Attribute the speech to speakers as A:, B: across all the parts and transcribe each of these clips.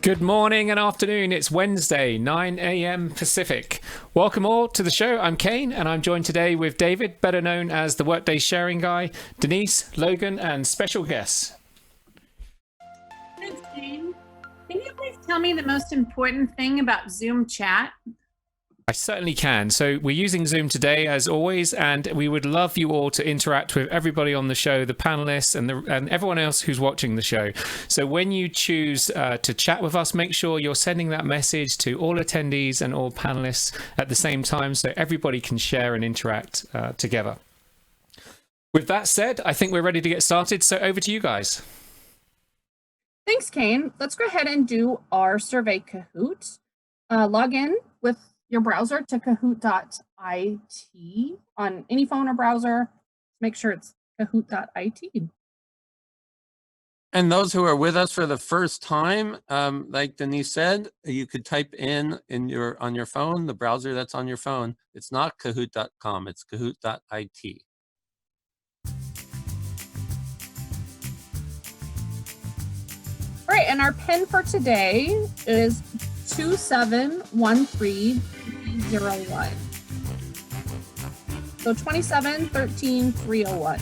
A: Good morning and afternoon. It's Wednesday, 9 a.m. Pacific. Welcome all to the show. I'm Kane, and I'm joined today with David, better known as the Workday Sharing Guy, Denise, Logan, and special guests.
B: Thanks, Kane. Can you please tell me the most important thing about Zoom chat?
A: I certainly can. So we're using Zoom today, as always, and we would love you all to interact with everybody on the show, the panelists and everyone else who's watching the show. So when you choose to chat with us, make sure you're sending that message to all attendees and all panelists at the same time so everybody can share and interact together. With that said, I think we're ready to get started. So over to you guys.
C: Thanks, Kane. Let's go ahead and do our survey Kahoot. Log in with your browser to kahoot.it on any phone or browser. Make sure it's kahoot.it.
D: And those who are with us for the first time, like Denise said, you could type on your phone, the browser that's on your phone. It's not kahoot.com, it's kahoot.it.
C: All right, and our pin for today is 2713301. So 2713301.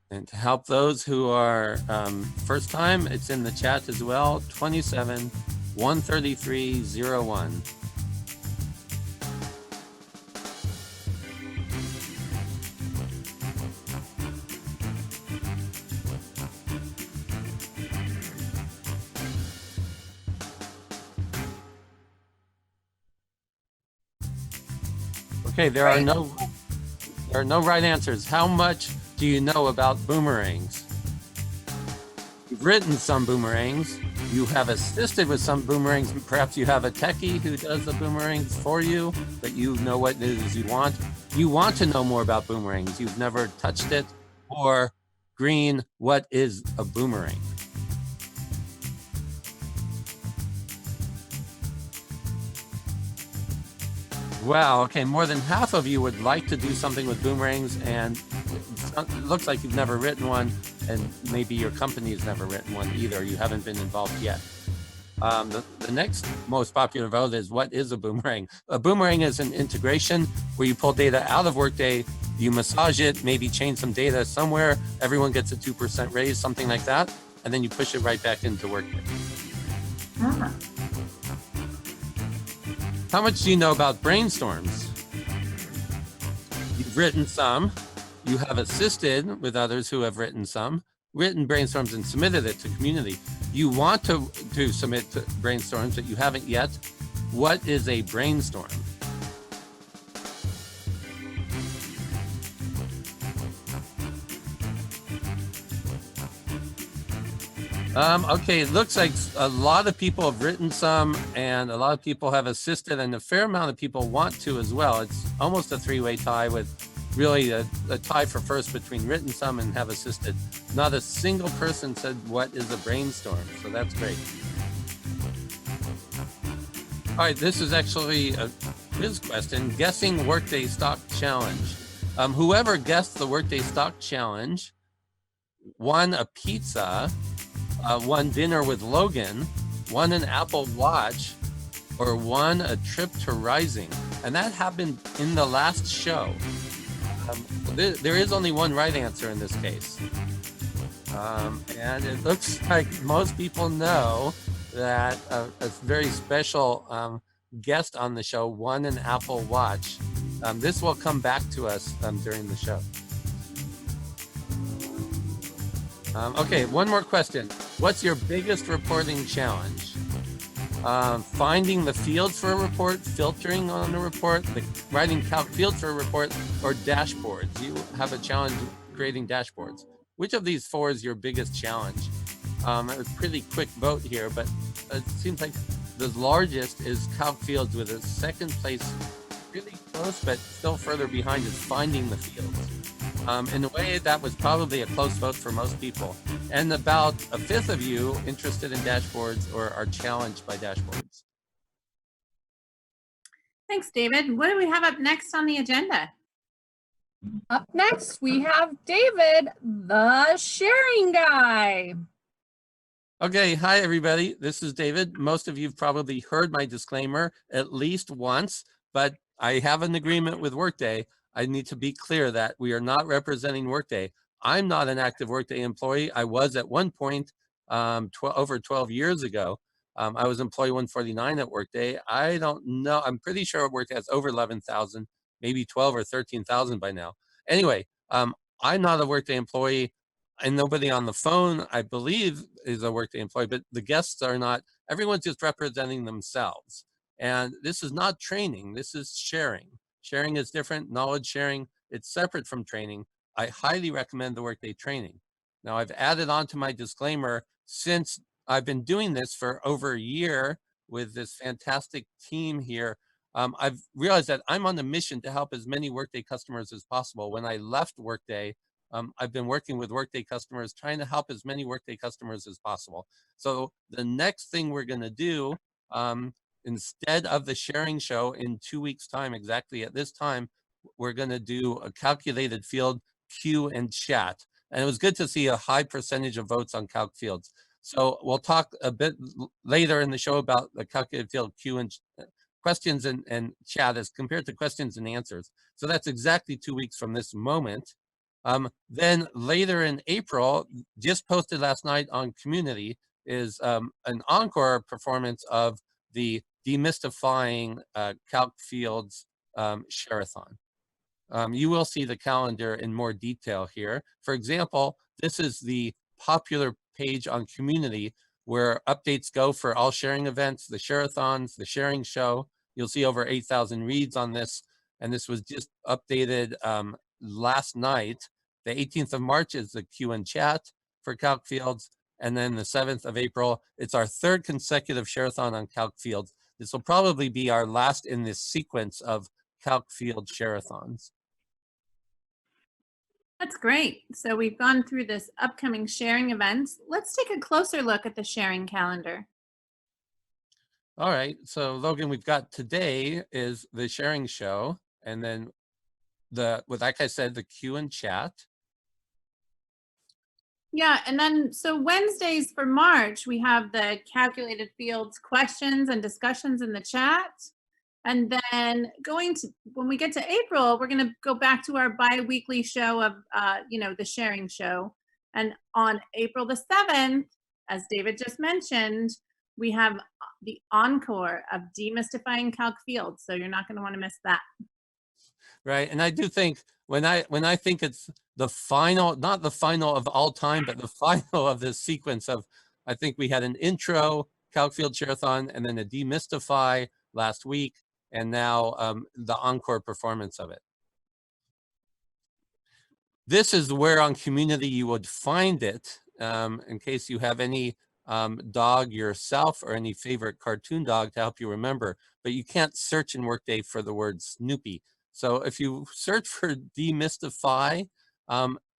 D: And to help those who are first time, it's in the chat as well, 2713301. Okay, there are no right answers. How much do you know about boomerangs? You've written some boomerangs. You have assisted with some boomerangs. Perhaps you have a techie who does the boomerangs for you, but you know what it is you want. You want to know more about boomerangs. You've never touched it. Or green, what is a boomerang? Wow, okay, more than half of you would like to do something with boomerangs, and it looks like you've never written one, and maybe your company has never written one either. You haven't been involved yet. The next most popular vote is, what is a boomerang? A boomerang is an integration where you pull data out of Workday, you massage it, maybe change some data somewhere, everyone gets a 2% raise, something like that, and then you push it right back into Workday. How much do you know about brainstorms? You've written some. You have assisted with others who have written brainstorms and submitted it to community. You want to submit to brainstorms, but you haven't yet. What is a brainstorm? Okay, it looks like a lot of people have written some and a lot of people have assisted, and a fair amount of people want to as well. It's almost a three-way tie, with really a tie for first between written some and have assisted. Not a single person said, what is a brainstorm? So that's great. All right, this is actually a quiz question, guessing Workday Stock Challenge. Whoever guessed the Workday Stock Challenge won a pizza, won dinner with Logan, won an Apple Watch, or won a trip to Rising. And that happened in the last show. There is only one right answer in this case. And it looks like most people know that a very special guest on the show won an Apple Watch. This will come back to us during the show. Okay, one more question. What's your biggest reporting challenge? Finding the fields for a report, filtering on a report, writing calc fields for a report, or dashboards? You have a challenge creating dashboards. Which of these four is your biggest challenge? It was a pretty quick vote here, but it seems like the largest is calc fields, with a second place really close, but still further behind is finding the fields. In a way, that was probably a close vote for most people. And about a fifth of you interested in dashboards or are challenged by dashboards.
B: Thanks, David. What do we have up next on the agenda?
C: Up next, we have David, the sharing guy.
D: Okay, hi everybody. This is David. Most of you've probably heard my disclaimer at least once, but I have an agreement with Workday. I need to be clear that we are not representing Workday. I'm not an active Workday employee. I was at one point over 12 years ago. I was employee 149 at Workday. I don't know. I'm pretty sure Workday has over 11,000, maybe 12 or 13,000 by now. Anyway, I'm not a Workday employee. And nobody on the phone, I believe, is a Workday employee, but the guests are not. Everyone's just representing themselves. And this is not training, this is sharing. Sharing is different, knowledge sharing, it's separate from training. I highly recommend the Workday training. Now I've added on to my disclaimer, since I've been doing this for over a year with this fantastic team here, I've realized that I'm on a mission to help as many Workday customers as possible. When I left Workday, I've been working with Workday customers, trying to help as many Workday customers as possible. So the next thing we're going to do, instead of the sharing show in 2 weeks' time, exactly at this time, we're going to do a calculated field queue and chat. And it was good to see a high percentage of votes on calc fields. So we'll talk a bit later in the show about the calculated field queue and questions and chat as compared to questions and answers. So that's exactly 2 weeks from this moment. Then later in April, just posted last night on Community, is an encore performance of the Demystifying Calc Fields Share-a-thon. You will see the calendar in more detail here. For example, this is the popular page on Community where updates go for all sharing events, the share-a-thons, the sharing show. You'll see over 8,000 reads on this, and this was just updated last night. The 18th of March is the Q and chat for calc fields. And then the 7th of April, it's our third consecutive share-a-thon on calc fields. This will probably be our last in this sequence of calc field share-a-thons.
B: That's great. So we've gone through this upcoming sharing events. Let's take a closer look at the sharing calendar.
D: All right, so Logan, we've got today is the sharing show, and then like I said, the Q and chat.
B: Yeah, and then so Wednesdays for March, we have the calculated fields questions and discussions in the chat. And then when we get to April, we're going to go back to our bi-weekly show of, the sharing show. And on April the 7th, as David just mentioned, we have the encore of Demystifying Calc Fields. So you're not going to want to miss that.
D: Right, and I do think when I think it's the final, not the final of all time, but the final of this sequence of, I think we had an intro calc field share-a-thon and then a demystify last week, and now the encore performance of it. This is where on Community you would find it, in case you have any dog yourself or any favorite cartoon dog to help you remember, but you can't search in Workday for the word Snoopy. So if you search for demystify,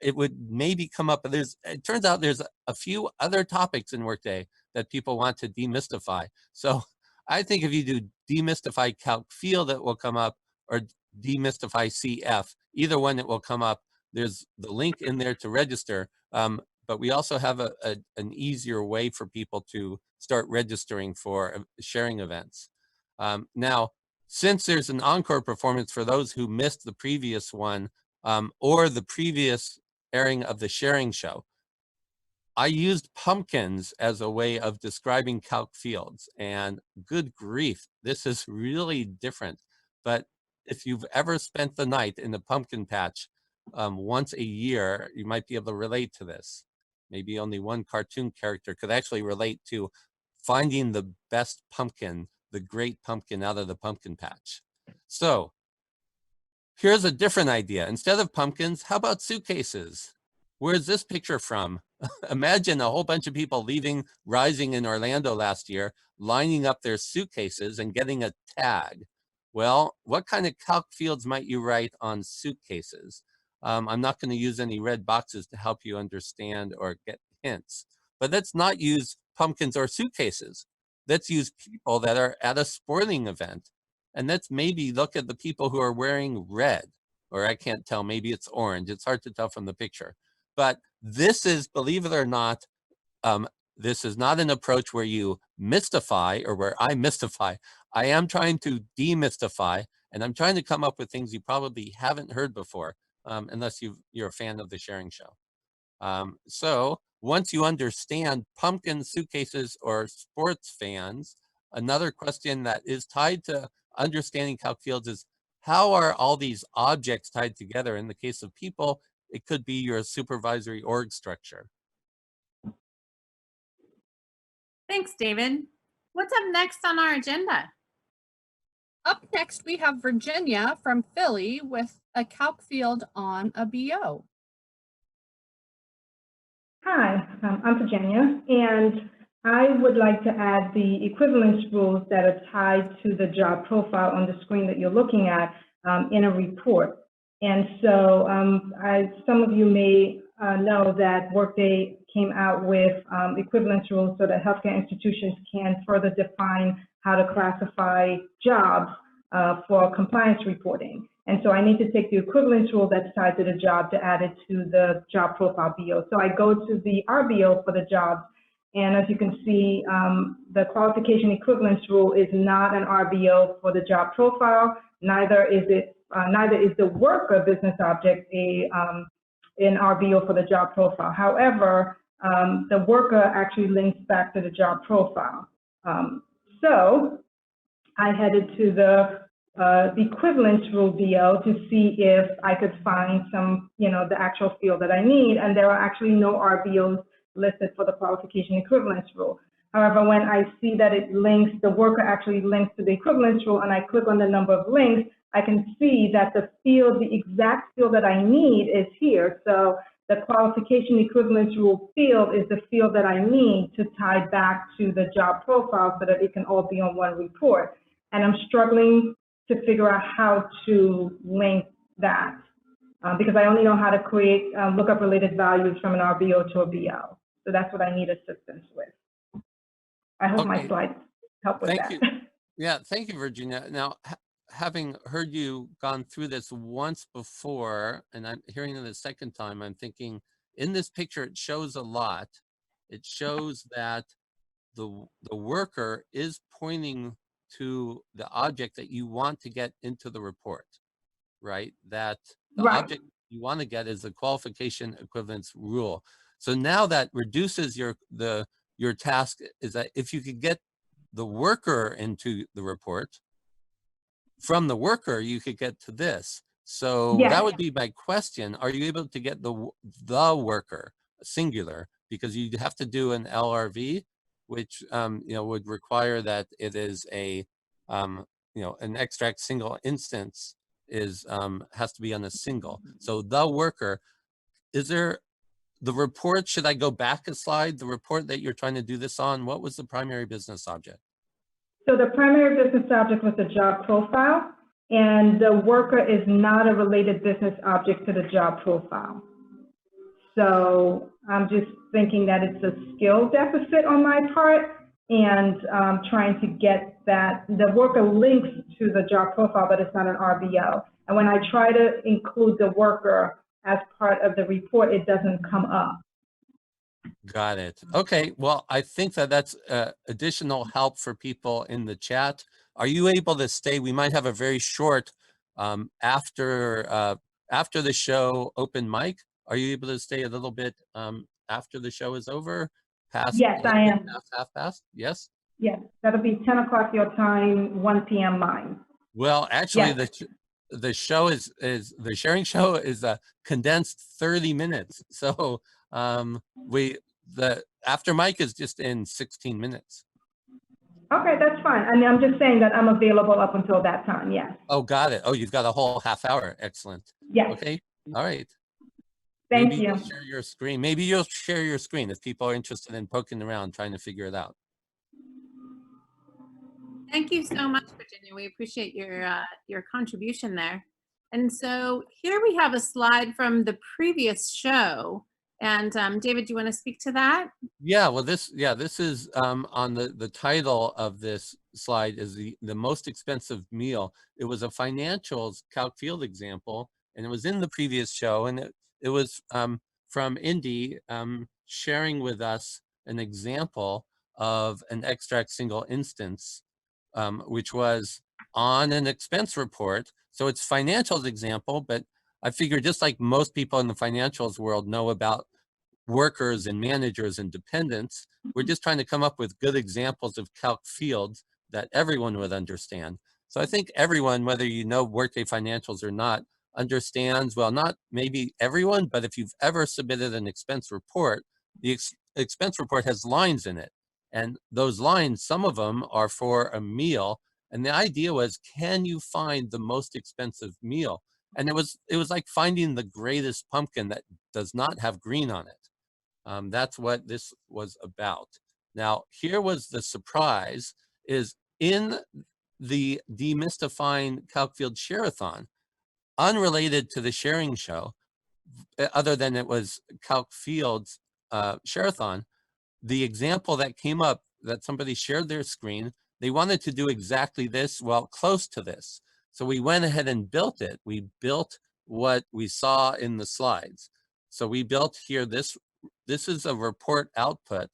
D: it would maybe come up, but it turns out there's a few other topics in Workday that people want to demystify. So I think if you do demystify calc field, it will come up, or demystify CF, either one it will come up. There's the link in there to register, but we also have an easier way for people to start registering for sharing events. Now, since there's an encore performance for those who missed the previous one or the previous airing of the sharing show, I used pumpkins as a way of describing calc fields, and good grief, this is really different. But if you've ever spent the night in the pumpkin patch once a year, you might be able to relate to this. Maybe only one cartoon character could actually relate to finding the best pumpkin, the great pumpkin out of the pumpkin patch. So here's a different idea. Instead of pumpkins, how about suitcases? Where's this picture from? Imagine a whole bunch of people leaving Rising in Orlando last year, lining up their suitcases and getting a tag. Well, what kind of calc fields might you write on suitcases? I'm not going to use any red boxes to help you understand or get hints, but let's not use pumpkins or suitcases. Let's use people that are at a sporting event. And let's maybe look at the people who are wearing red. or I can't tell, maybe it's orange. It's hard to tell from the picture. But this is, believe it or not, this is not an approach where you mystify or where I mystify. I am trying to demystify, and I'm trying to come up with things you probably haven't heard before, unless you're a fan of the sharing show. So once you understand pumpkin suitcases or sports fans, another question that is tied to understanding calc fields is, how are all these objects tied together? In the case of people, it could be your supervisory org structure.
B: Thanks, David. What's up next on our agenda?
C: Up next, we have Virginia from Philly with a calc field on a BO.
E: Hi, I'm Virginia, and I would like to add the equivalence rules that are tied to the job profile on the screen that you're looking at in a report. And so some of you may know that Workday came out with equivalence rules so that healthcare institutions can further define how to classify jobs for compliance reporting. And so I need to take the equivalence rule that's tied to the job to add it to the job profile BO. So I go to the RBO for the jobs, and as you can see, the qualification equivalence rule is not an RBO for the job profile. Neither is the worker business object an RBO for the job profile. However, the worker actually links back to the job profile. So I headed to the equivalence rule BO to see if I could find some, the actual field that I need, and there are actually no RBOs listed for the qualification equivalence rule. However, when I see that it links, the worker actually links to the equivalence rule, and I click on the number of links, I can see that the exact field that I need is here. So the qualification equivalence rule field is the field that I need to tie back to the job profile so that it can all be on one report. And I'm struggling to figure out how to link that because I only know how to create lookup related values from an RBO to a BO. So that's what I need assistance with. I hope my slides help with that.
D: Thank you. Yeah, thank you, Virginia. Now, having heard you gone through this once before, and I'm hearing it a second time, I'm thinking in this picture, it shows a lot. It shows that the worker is pointing to the object that you want to get into the report, right? That the object you want to get is the qualification equivalence rule. So now that reduces your task, is that if you could get the worker into the report, from the worker, you could get to this. So that would be my question. Are you able to get the worker, singular, because you have to do an LRV, which would require that it is a an extract single instance has to be on a single. So the worker, is there the report? Should I go back a slide? The report that you're trying to do this on, what was the primary business object?
E: So the primary business object was the job profile, and the worker is not a related business object to the job profile. So I'm just thinking that it's a skill deficit on my part, and trying to get that. The worker links to the job profile, but it's not an RBO. And when I try to include the worker as part of the report, it doesn't come up.
D: Got it. Okay. Well, I think that that's additional help for people in the chat. Are you able to stay? We might have a very short after the show open mic. Are you able to stay a little bit after the show is over?
E: Yes, I am.
D: Half past? Yes?
E: Yes, that'll be 10 o'clock your time, 1 p.m. mine. Well,
D: actually, the show the sharing show is a condensed 30 minutes. So the after mic is just in 16 minutes.
E: Okay, that's fine. I mean, I'm just saying that I'm available up until that time. Yes.
D: Oh, got it. Oh, you've got a whole half hour. Excellent.
E: Yes.
D: Okay. All right.
E: Thank
D: Maybe
E: you.
D: You'll share your screen. Maybe you'll share your screen if people are interested in poking around trying to figure it out.
B: Thank you so much, Virginia. We appreciate your contribution there. And so here we have a slide from the previous show. And David, do you want to speak to that?
D: Yeah, well, this is on the title of this slide is the most expensive meal. It was a financials calc field example, And it was in the previous show, and it was from Indy sharing with us an example of an extract single instance, which was on an expense report. So it's financials example, but I figure just like most people in the financials world know about workers and managers and dependents, we're just trying to come up with good examples of calc fields that everyone would understand. So I think everyone, whether you know Workday financials or not, understands, well, not maybe everyone, but if you've ever submitted an expense report, the expense report has lines in it. And those lines, some of them are for a meal. And the idea was, can you find the most expensive meal? And it was like finding the greatest pumpkin that does not have green on it. That's what this was about. Now, here was the surprise, is in the Demystifying Calc Field Share-a-thon, unrelated to the sharing show, other than it was Calc Fields Share-a-thon, the example that came up that somebody shared their screen, they wanted to do exactly this, well, close to this. So we went ahead and built it. We built what we saw in the slides. So we built here, this is a report output.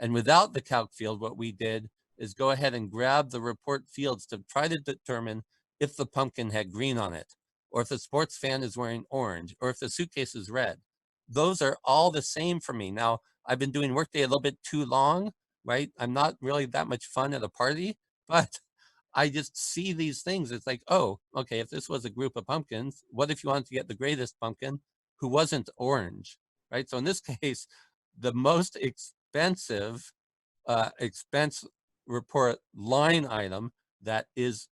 D: And without the calc field, what we did is go ahead and grab the report fields to try to determine if the pumpkin had green on it, or if the sports fan is wearing orange, or if the suitcase is red. Those are all the same for me. Now, I've been doing Workday a little bit too long, right? I'm not really that much fun at a party, but I just see these things. It's like, oh, okay, if this was a group of pumpkins, what if you wanted to get the greatest pumpkin who wasn't orange, right? So in this case, the most expensive expense report line item that is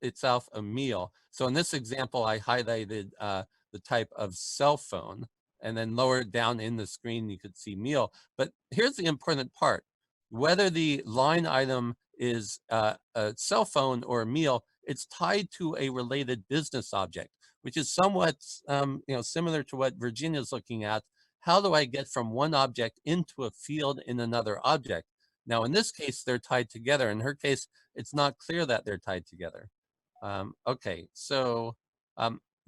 D: itself a meal. So in this example, I highlighted the type of cell phone, and then lower down in the screen, you could see meal. But here's the important part. Whether the line item is a cell phone or a meal, it's tied to a related business object, which is somewhat similar to what Virginia's looking at. How do I get from one object into a field in another object? Now, in this case, they're tied together. In her case, it's not clear that they're tied together. Okay, so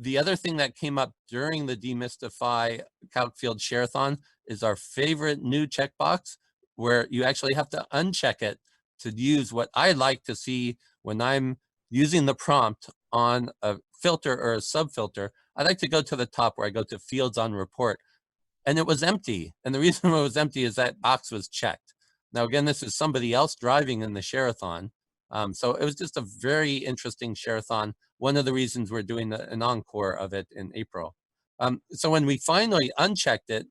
D: the other thing that came up during the Demystify Calc Field Share-a-thon is our favorite new checkbox, where you actually have to uncheck it to use what I like to see when I'm using the prompt on a filter or a sub-filter. I like to go to the top where I go to Fields on Report, and it was empty. And the reason it was empty is that box was checked. Now, again, this is somebody else driving in the share-a-thon. So it was just a very interesting share-a-thon. One of the reasons we're doing an encore of it in April. So when we finally unchecked it,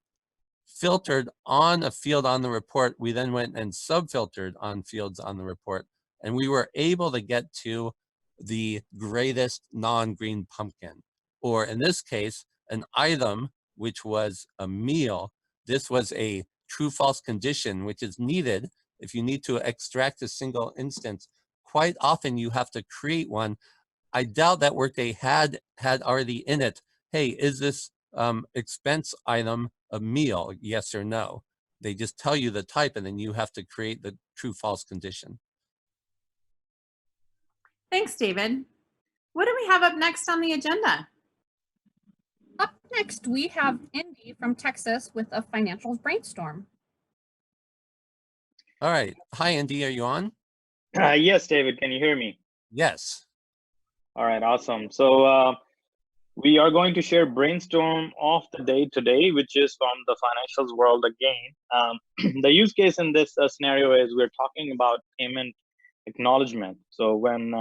D: filtered on a field on the report, we then went and sub-filtered on fields on the report, and we were able to get to the greatest non-green pumpkin, or in this case, an item, which was a meal. This was a true-false condition, which is needed if you need to extract a single instance. Quite often you have to create one. I doubt that Workday had already in it, hey, is this expense item a meal, yes or no? They just tell you the type, and then you have to create the true-false condition.
B: Thanks, David. What do we have up next on the agenda?
C: Up next, we have Indy from Texas with a financials brainstorm.
D: All right. Hi, Indy. Are you on?
F: Yes, David. Can you hear me?
D: Yes.
F: All right. Awesome. So we are going to share brainstorm of the day today, which is from the financials world again. The use case in this scenario is we're talking about payment acknowledgement. So when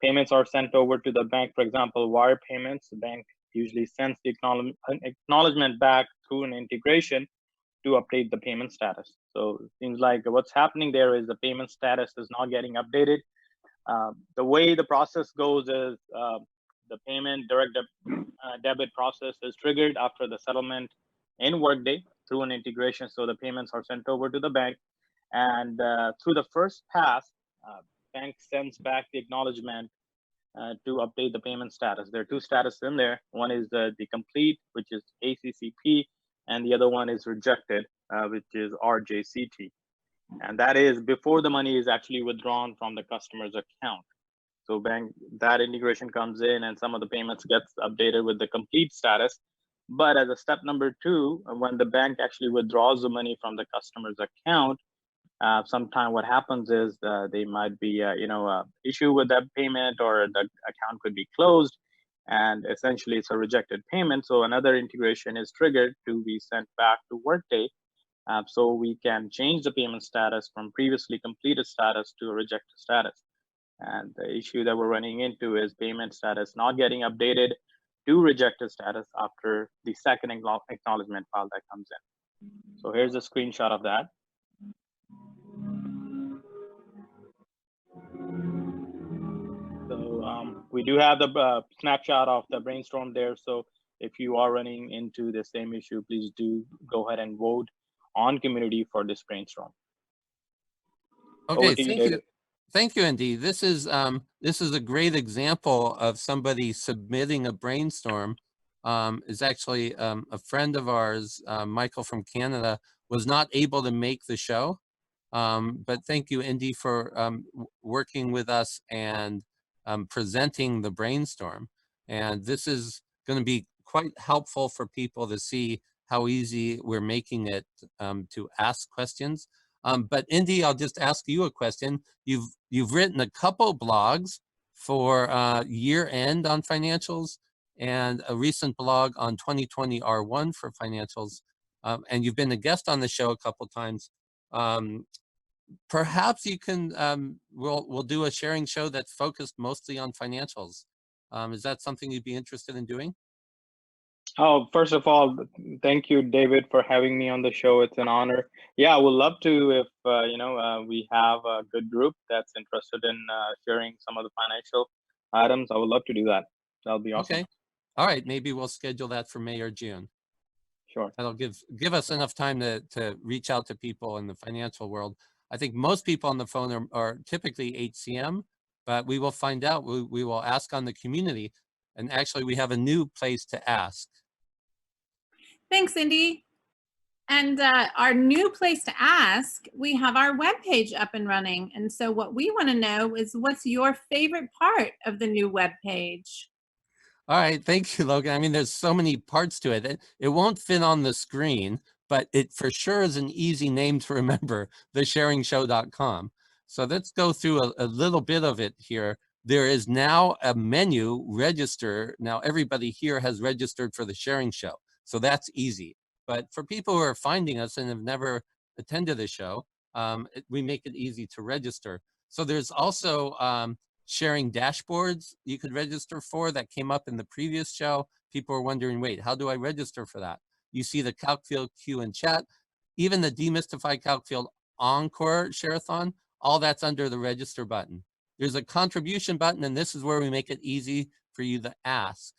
F: payments are sent over to the bank, for example, wire payments, the bank usually sends the acknowledgement back through an integration to update the payment status. So it seems like what's happening there is the payment status is not getting updated. The way the process goes is the payment direct debit process is triggered after the settlement in Workday through an integration. So the payments are sent over to the bank, and through the first pass, bank sends back the acknowledgement to update the payment status. There are two statuses in there. One is the complete, which is ACCP, and the other one is rejected, which is RJCT. And that is before the money is actually withdrawn from the customer's account. So that integration comes in and some of the payments gets updated with the complete status. But as a step number 2, when the bank actually withdraws the money from the customer's account, sometime what happens is they might be, issue with that payment, or the account could be closed, and essentially it's a rejected payment. So another integration is triggered to be sent back to Workday, so we can change the payment status from previously completed status to a rejected status. And the issue that we're running into is payment status not getting updated to rejected status after the second acknowledgement file that comes in. So here's a screenshot of that. So we do have the snapshot of the Brainstorm there. So if you are running into the same issue, please do go ahead and vote on community for this Brainstorm.
D: Okay, thank you. Thank you, Andy. This is a great example of somebody submitting a Brainstorm. Is actually a friend of ours, Michael from Canada, was not able to make the show. But thank you, Indy, for working with us and presenting the Brainstorm. And this is going to be quite helpful for people to see how easy we're making it to ask questions. But Indy, I'll just ask you a question. You've written a couple blogs for year end on financials, and a recent blog on 2020 R1 for financials. And you've been a guest on the show a couple times. Perhaps you can, we'll do a sharing show that's focused mostly on financials. Is that something you'd be interested in doing?
F: Oh, first of all, thank you, David, for having me on the show. It's an honor. Yeah, I would love to if, we have a good group that's interested in sharing some of the financial items. I would love to do that. That'll be awesome.
D: Okay. All right. Maybe we'll schedule that for May or June.
F: Sure.
D: That'll give us enough time to reach out to people in the financial world. I think most people on the phone are typically HCM, but we will find out. We will ask on the community. And actually, we have a new place to ask.
B: Thanks, Indy. And our new place to ask, we have our webpage up and running. And so what we want to know is, what's your favorite part of the new webpage?
D: All right, thank you, Logan. I mean, there's so many parts to it. It won't fit on the screen, but it for sure is an easy name to remember, thesharingshow.com. So let's go through a little bit of it here. There is now a menu, register. Now everybody here has registered for the Sharing Show, so that's easy. But for people who are finding us and have never attended a show, we make it easy to register. So there's also sharing dashboards you could register for that came up in the previous show. People are wondering, wait, how do I register for that? You see the calc field, Q, and chat. Even the demystify calc field encore share-a-thon, all that's under the register button. There's a contribution button, and this is where we make it easy for you to ask,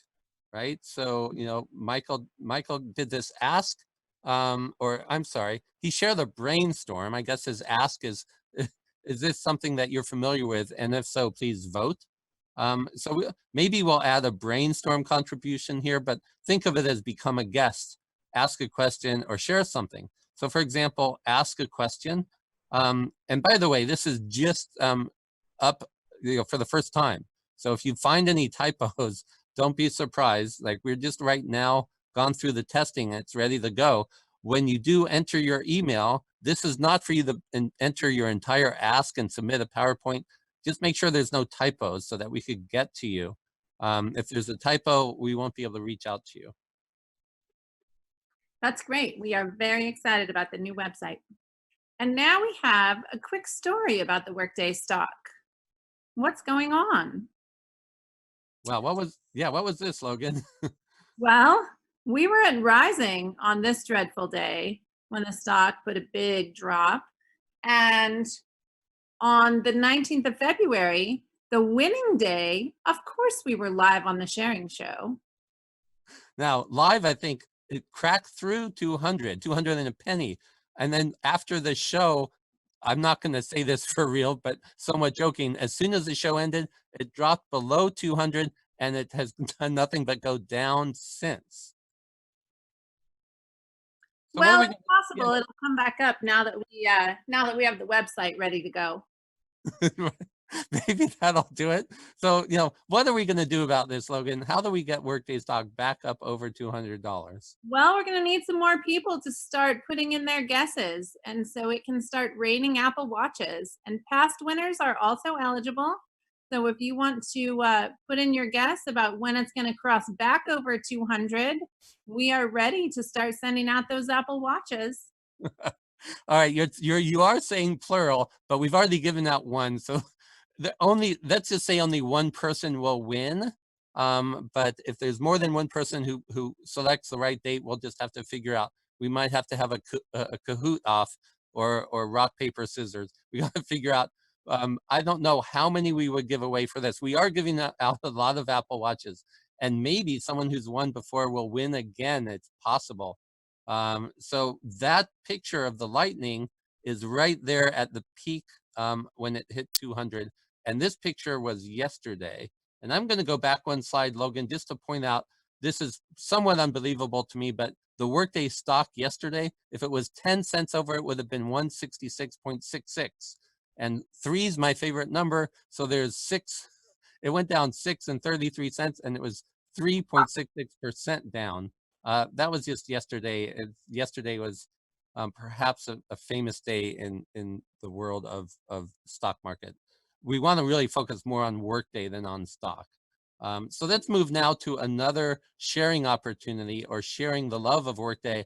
D: right? So, Michael did this ask, or I'm sorry, he shared a Brainstorm. I guess his ask is this something that you're familiar with? And if so, please vote. Maybe we'll add a Brainstorm contribution here, but think of it as become a guest, ask a question, or share something. So for example, ask a question. And by the way, this is just up for the first time. So if you find any typos, don't be surprised. Like, we're just right now gone through the testing, it's ready to go. When you do enter your email, this is not for you to enter your entire ask and submit a PowerPoint. Just make sure there's no typos so that we could get to you. If there's a typo, we won't be able to reach out to you.
B: That's great. We are very excited about the new website. And now we have a quick story about the Workday Stock. What's going on?
D: Well, what was this, Logan?
B: Well, we were at Rising on this dreadful day when the stock put a big drop. And on the 19th of February, the winning day, of course, we were live on the Sharing Show.
D: Now, live, I think it cracked through 200 and a penny. And then after the show, I'm not going to say this for real, but somewhat joking, as soon as the show ended, it dropped below 200 and it has done nothing but go down since. So
B: well, it's possible it'll come back up now that we have the website ready to go.
D: Maybe that'll do it. So, you know, what are we going to do about this, Logan? How do we get Workday stock back up over $200?
B: Well, we're going to need some more people to start putting in their guesses. And so it can start raining Apple Watches. And past winners are also eligible. So if you want to put in your guess about when it's going to cross back over 200, we are ready to start sending out those Apple Watches.
D: All right, you are saying plural, but we've already given out one. So let's just say only one person will win. But if there's more than one person who selects the right date, we'll just have to figure out. We might have to have a Kahoot off or rock, paper, scissors. We got to figure out. I don't know how many we would give away for this. We are giving out a lot of Apple Watches, and maybe someone who's won before will win again. It's possible. So that picture of the lightning is right there at the peak when it hit 200. And this picture was yesterday. And I'm going to go back one slide, Logan, just to point out, this is somewhat unbelievable to me, but the Workday stock yesterday, if it was 10 cents over, it would have been 166.66. And 3 is my favorite number. So there's 6. It went down 6 and 33 cents, and it was 3.66% down. That was just yesterday. Yesterday was perhaps a famous day in the world of stock market. We want to really focus more on Workday than on stock. So let's move now to another sharing opportunity, or sharing the love of Workday.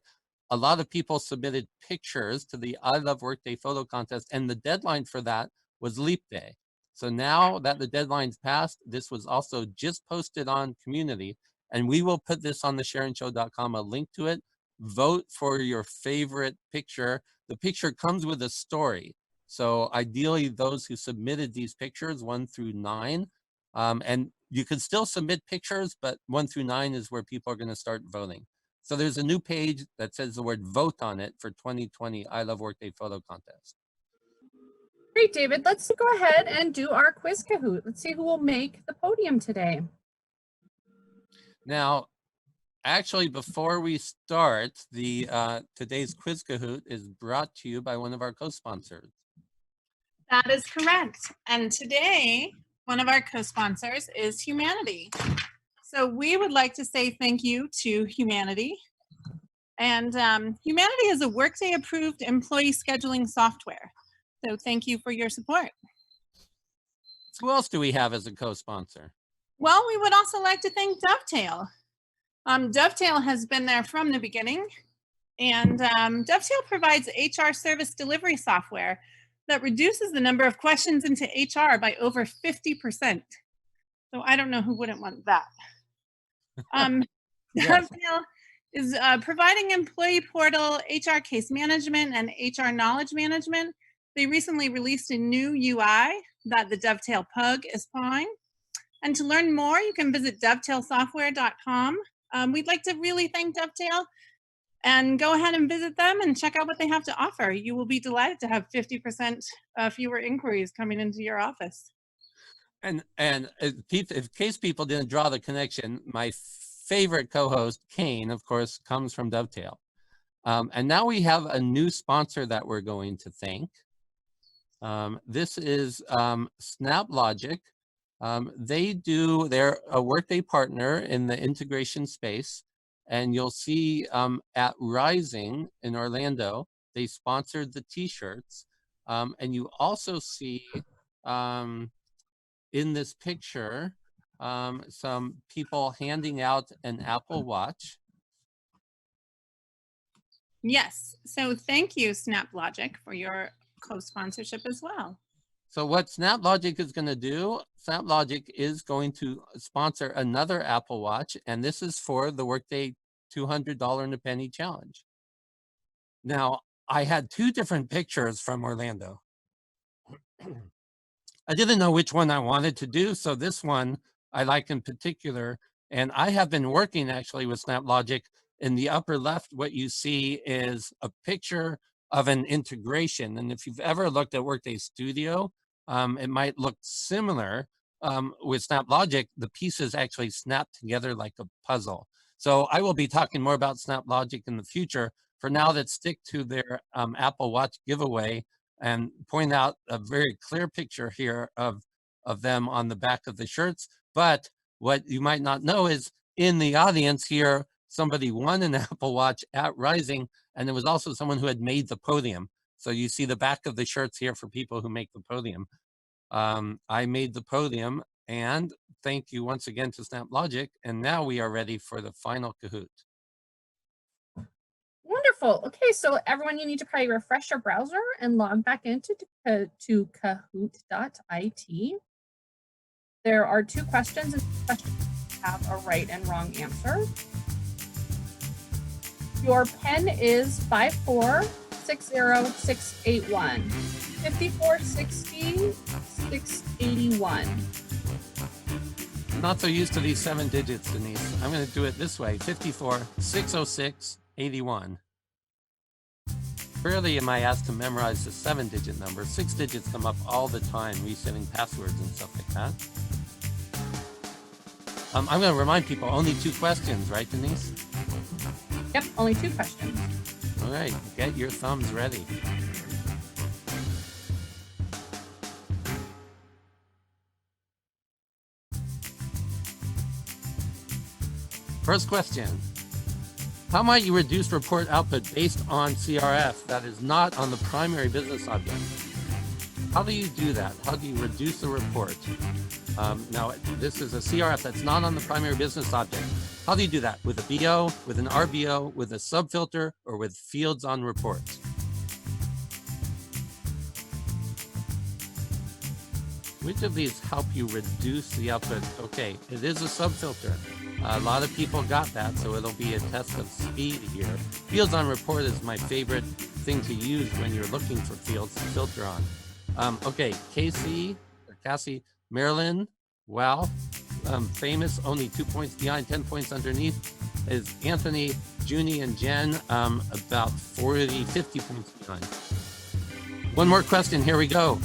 D: A lot of people submitted pictures to the I Love Workday photo contest, and the deadline for that was Leap Day. So now that the deadline's passed, this was also just posted on Community, and we will put this on the SharonShow.com, a link to it. Vote for your favorite picture. The picture comes with a story. So ideally, those who submitted these pictures, 1 through 9, and you can still submit pictures, but 1 through 9 is where people are going to start voting. So there's a new page that says the word vote on it for 2020 I Love Workday photo contest.
C: Great, David. Let's go ahead and do our quiz Kahoot. Let's see who will make the podium today.
D: Now, actually, before we start, today's quiz Kahoot is brought to you by one of our co-sponsors.
B: That is correct. And today, one of our co-sponsors is Humanity. So we would like to say thank you to Humanity. And Humanity is a Workday approved employee scheduling software. So thank you for your support.
D: Who else do we have as a co-sponsor?
B: Well, we would also like to thank Dovetail. Dovetail has been there from the beginning. And Dovetail provides HR service delivery software that reduces the number of questions into HR by over 50%. So I don't know who wouldn't want that.
D: Yes.
B: Dovetail is providing employee portal, HR case management, and HR knowledge management. They recently released a new UI that the Dovetail Pug is pawing. And to learn more, you can visit dovetailsoftware.com. We'd like to really thank Dovetail, and go ahead and visit them and check out what they have to offer. You will be delighted to have 50% fewer inquiries coming into your office.
D: And in case people didn't draw the connection, my favorite co-host, Kane, of course, comes from Dovetail. And now we have a new sponsor that we're going to thank. This is SnapLogic. They're a Workday partner in the integration space. And you'll see at Rising in Orlando, they sponsored the t-shirts. And you also see in this picture, some people handing out an Apple Watch.
B: Yes, so thank you, SnapLogic, for your co-sponsorship as well.
D: So what SnapLogic is going to do, SnapLogic is going to sponsor another Apple Watch, and this is for the Workday $200 and a penny challenge. Now, I had 2 different pictures from Orlando. I didn't know which one I wanted to do, so this one I like in particular. And I have been working actually with SnapLogic. In the upper left, what you see is a picture of an integration. And if you've ever looked at Workday Studio, it might look similar. With SnapLogic, the pieces actually snap together like a puzzle. So I will be talking more about SnapLogic in the future. For now, let's stick to their Apple Watch giveaway and point out a very clear picture here of of them on the back of the shirts. But what you might not know is in the audience here, somebody won an Apple Watch at Rising, and there was also someone who had made the podium. So you see the back of the shirts here for people who make the podium. I made the podium, and thank you once again to SnapLogic. And now we are ready for the final Kahoot.
C: Wonderful. Okay, so everyone, you need to probably refresh your browser and log back into to kahoot.it. There are 2 questions, and questions have a right and wrong answer. Your pen is 5460681. 5460 681.
D: I'm not so used to these 7 digits, Denise. I'm going to do it this way: 54-606-81. Rarely am I asked to memorize the 7-digit number. 6 digits come up all the time, resetting passwords and stuff like that. I'm going to remind people, only 2 questions, right, Denise?
C: Yep, only 2 questions.
D: All right, get your thumbs ready. First question: how might you reduce report output based on CRF that is not on the primary business object? How do you do that? How do you reduce the report? Now, this is a CRF that's not on the primary business object. How do you do that? With a BO, with an RBO, with a subfilter, or with fields on reports? Which of these help you reduce the output? Okay, it is a subfilter. A lot of people got that, so it'll be a test of speed here. Fields on report is my favorite thing to use when you're looking for fields to filter on. Okay, Cassie, Marilyn, wow, famous, only 2 points behind, 10 points underneath is Anthony, Junie, and Jen, about 40, 50 points behind. One more question, here we go.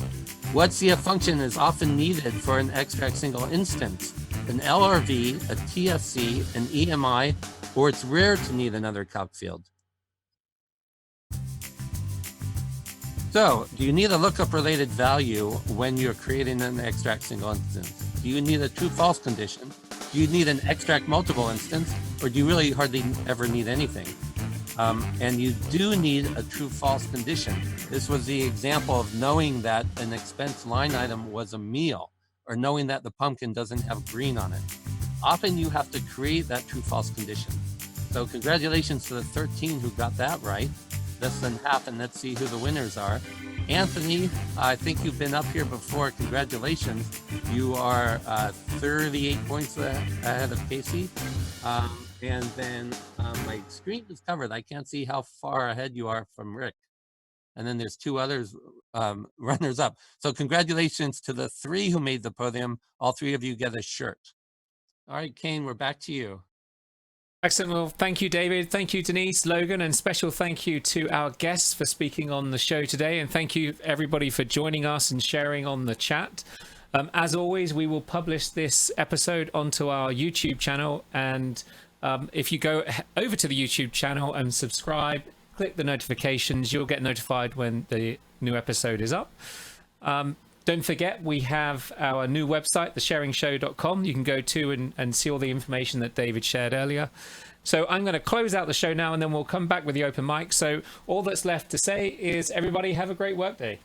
D: What CF function is often needed for an extract single instance? An LRV, a TSC, an EMI, or it's rare to need another calc field? So, do you need a lookup related value when you're creating an extract single instance? Do you need a true-false condition? Do you need an extract multiple instance? Or do you really hardly ever need anything? And you do need a true-false condition. This was the example of knowing that an expense line item was a meal, or knowing that the pumpkin doesn't have green on it. Often you have to create that true-false condition. So congratulations to the 13 who got that right. Less than half, and let's see who the winners are. Anthony, I think you've been up here before. Congratulations. You are 38 points ahead of Casey. And then my screen is covered. I can't see how far ahead you are from Rick. And then there's 2 others runners up. So congratulations to the 3 who made the podium. All 3 of you get a shirt. All right, Kane, we're back to you.
A: Excellent. Well, thank you, David. Thank you, Denise, Logan, and special thank you to our guests for speaking on the show today. And thank you, everybody, for joining us and sharing on the chat. As always, we will publish this episode onto our YouTube channel. And if you go over to the YouTube channel and subscribe, click the notifications, you'll get notified when the new episode is up. Don't forget, we have our new website, thesharingshow.com. You can go to and see all the information that David shared earlier. So I'm going to close out the show now, and then we'll come back with the open mic. So all that's left to say is, everybody have a great workday.